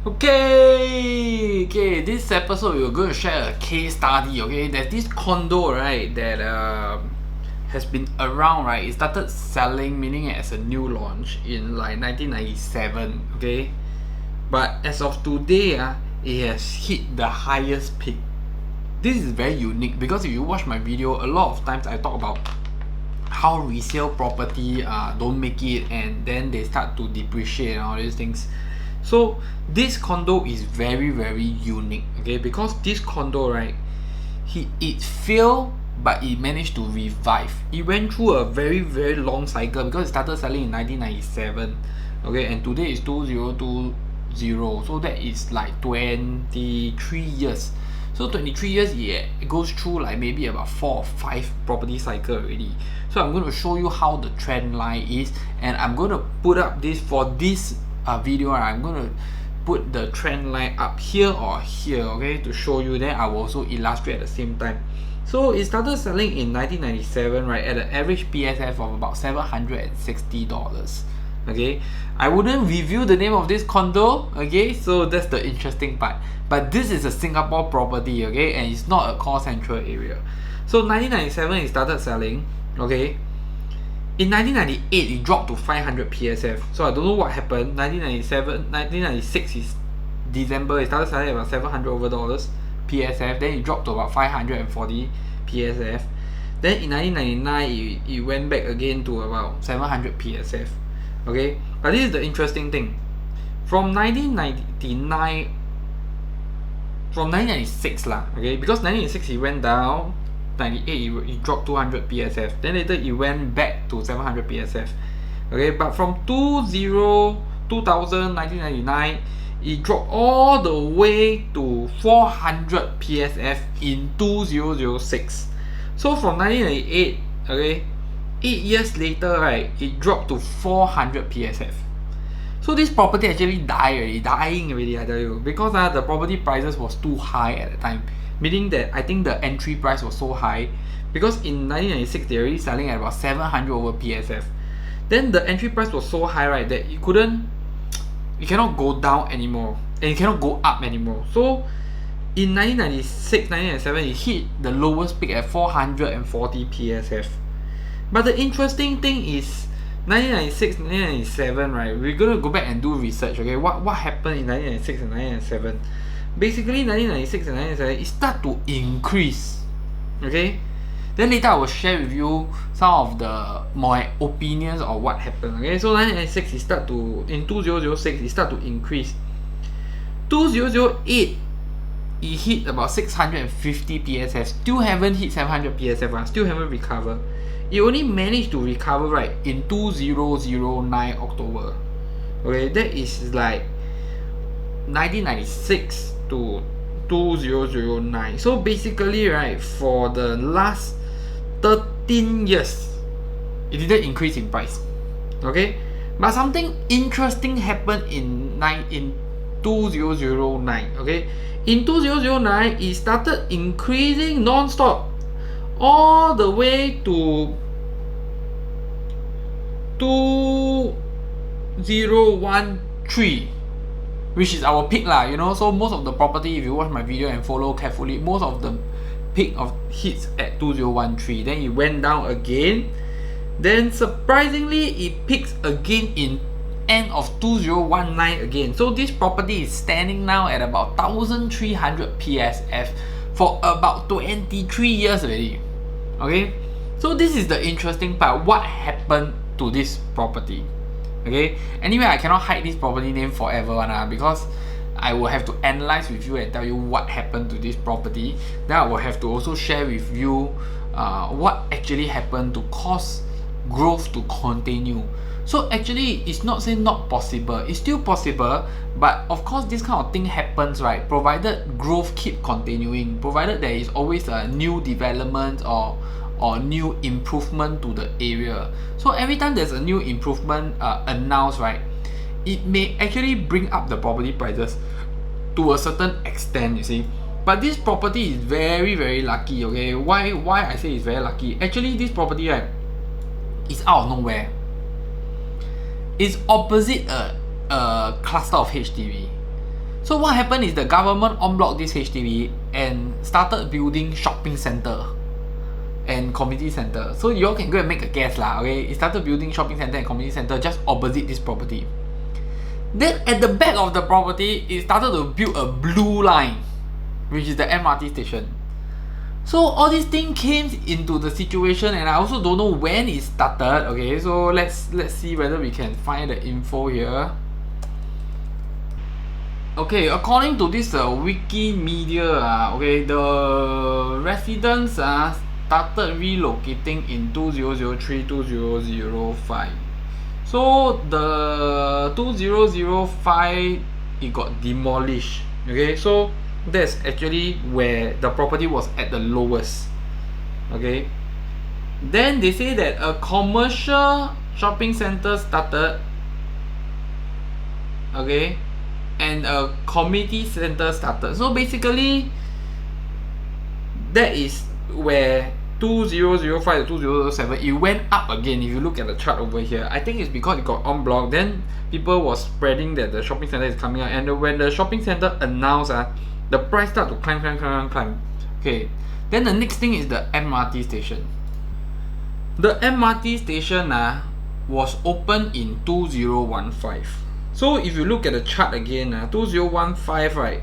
Okay, this episode we're going to share a case study. Okay, there's this condo, right, that has been around, right. It started selling, meaning as a new launch in like 1997. Okay, but as of today, it has hit the highest peak. This is very unique because if you watch my video, a lot of times I talk about how resale property don't make it and then they start to depreciate and all these things. So this condo is very unique, okay, because this condo, right, it failed but it managed to revive. It went through a very long cycle because it started selling in 1997, okay, and today is 2020, so that is like 23 years. So 23 years, it goes through like maybe about 4 or 5 property cycle already. So I'm going to show you how the trend line is, and I'm going to put up this for this video. I'm going to put the trend line up here or here, okay, to show you. Then I will also illustrate at the same time. So it started selling in 1997, right, at an average PSF of about $760. Okay, I wouldn't reveal the name of this condo, okay, so that's the interesting part. But this is a Singapore property, okay, and it's not a core central area. So 1997 it started selling, okay. In 1998 it dropped to 500 PSF. So I don't know what happened. 1996 is December, it started selling about $700 PSF. Then it dropped to about 540 PSF. Then in 1999 it went back again to about 700 PSF. Okay, but this is the interesting thing. From 1996 lah, okay, because 1996 it went down, 98 it dropped 200 PSF, then later it went back to 700 PSF. Okay, but from 1999 it dropped all the way to 400 PSF in 2006. So from 1998, okay, 8 years later, right, it dropped to 400 PSF. So this property actually dying already, I tell you, because the property prices was too high at the time, meaning that I think the entry price was so high, because in 1996 they're already selling at about 700 over PSF. Then the entry price was so high, right, that it cannot go down anymore and it cannot go up anymore. So in 1996, 1997 it hit the lowest peak at 440 PSF. But the interesting thing is 1996, 1997, right, we're going to go back and do research, okay, what happened in 1996 and 1997. Basically 1996 and 1997 it start to increase, okay. Then later I will share with you some of my opinions of what happened, okay. So 1996 it start to, in 2006 it start to increase. 2008 it hit about 650 PSF, still haven't hit 700 PSF, still haven't recovered. It only managed to recover, right, in 2009 October. Okay, that is like 1996 to 2009. So basically, right, for the last 13 years it didn't increase in price. Okay, but something interesting happened in 2009. Okay, in 2009 it started increasing non-stop all the way to 2013, which is our peak lah, you know. So most of the property, if you watch my video and follow carefully, most of the peak of hits at 2013. Then it went down again. Then surprisingly it peaks again in end of 2019 again. So this property is standing now at about 1300 PSF for about 23 years already. Okay, so this is the interesting part. What happened to this property? Okay, anyway, I cannot hide this property name forever because I will have to analyze with you and tell you what happened to this property. Then I will have to also share with you what actually happened to cause growth to continue. So actually it's not saying not possible, it's still possible, but of course this kind of thing happens, right, provided growth keep continuing, provided there is always a new development or new improvement to the area. So every time there's a new improvement announced, right, it may actually bring up the property prices to a certain extent, you see. But this property is very lucky, okay. Why I say it's very lucky? Actually this property, right, is out of nowhere. It's opposite a cluster of HDB. So what happened is the government unblocked this HDB and started building shopping center and community center. So you all can go and make a guess lah, okay? It started building shopping center and community center just opposite this property. Then at the back of the property, it started to build a blue line, which is the MRT station. So all these things came into the situation, and I also don't know when it started. Okay, so let's see whether we can find the info here. Okay, according to this Wikimedia, okay, the residents started relocating in 2003, 2005. So the 2005 it got demolished. Okay, so that's actually where the property was at the lowest. Okay, then they say that a commercial shopping center started. Okay, and a community center started. So basically, that is where 2005 to 2007 it went up again. If you look at the chart over here, I think it's because it got unblocked. Then people was spreading that the shopping center is coming out, and when the shopping center announced, the price start to climb. Okay, then the next thing is the MRT station. The MRT station was opened in 2015. So if you look at the chart again, 2015, right?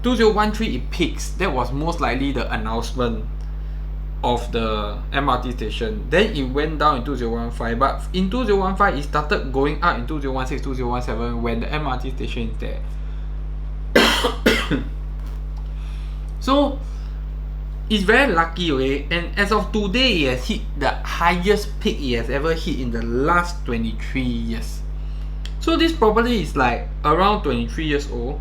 2013 it peaks. That was most likely the announcement of the MRT station. Then it went down in 2015, but in 2015 it started going up in 2016, 2017 when the MRT station is there. So it's very lucky, okay? And as of today, it has hit the highest peak it has ever hit in the last 23 years. So this property is like around 23 years old.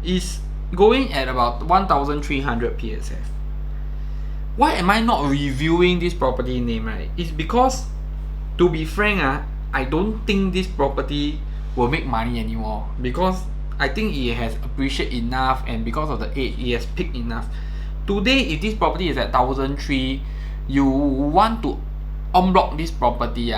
Is going at about 1,300 PSF. Why am I not reviewing this property name, right? It's because, to be frank, I don't think this property will make money anymore, because I think it has appreciated enough, and because of the age, it has peaked enough. Today, if this property is at 1,003, you want to unblock this property,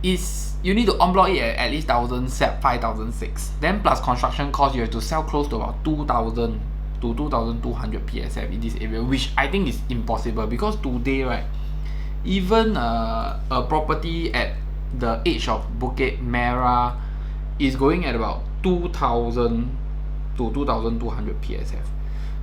you need to unblock it at least 1,007, 5,006. Then plus construction cost, you have to sell close to about 2,000 to 2,200 PSF in this area, which I think is impossible, because today, right, even a property at the edge of Bukit Merah is going at about 2,000 to 2,200 PSF.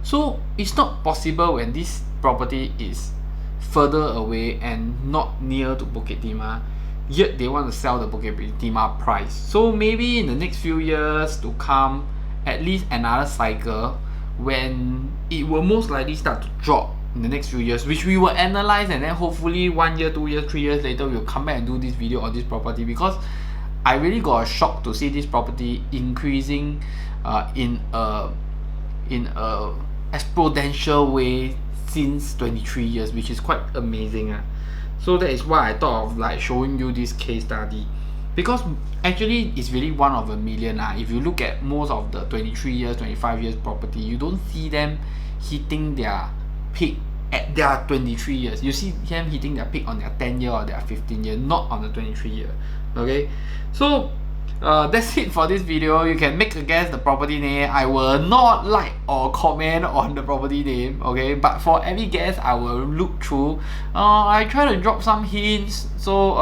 So it's not possible when this property is further away and not near to Bukit Timah, yet they want to sell the Bukit Timah price. So maybe in the next few years to come, at least another cycle when it will most likely start to drop in the next few years, which we will analyze, and then hopefully 1 year, 2 years, 3 years later we'll come back and do this video on this property, because I really got a shock to see this property increasing in a exponential way since 23 years, which is quite amazing. So that is why I thought of like showing you this case study, because actually it's really one of a million. If you look at most of the 23 years, 25 years property, you don't see them hitting their peak at their 23 years. You see them hitting their peak on their 10 year or their 15 year, not on the 23 year. Okay, so that's it for this video. You can make a guess the property name. I will not like or comment on the property name, okay, but for every guess I will look through. I try to drop some hints. So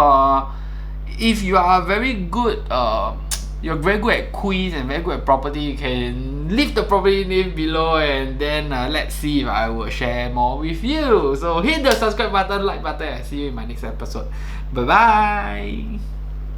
if you are very good, you're very good at quiz and very good at property, you can leave the property name below, and then let's see if I will share more with you. So hit the subscribe button, like button, and see you in my next episode. Bye bye.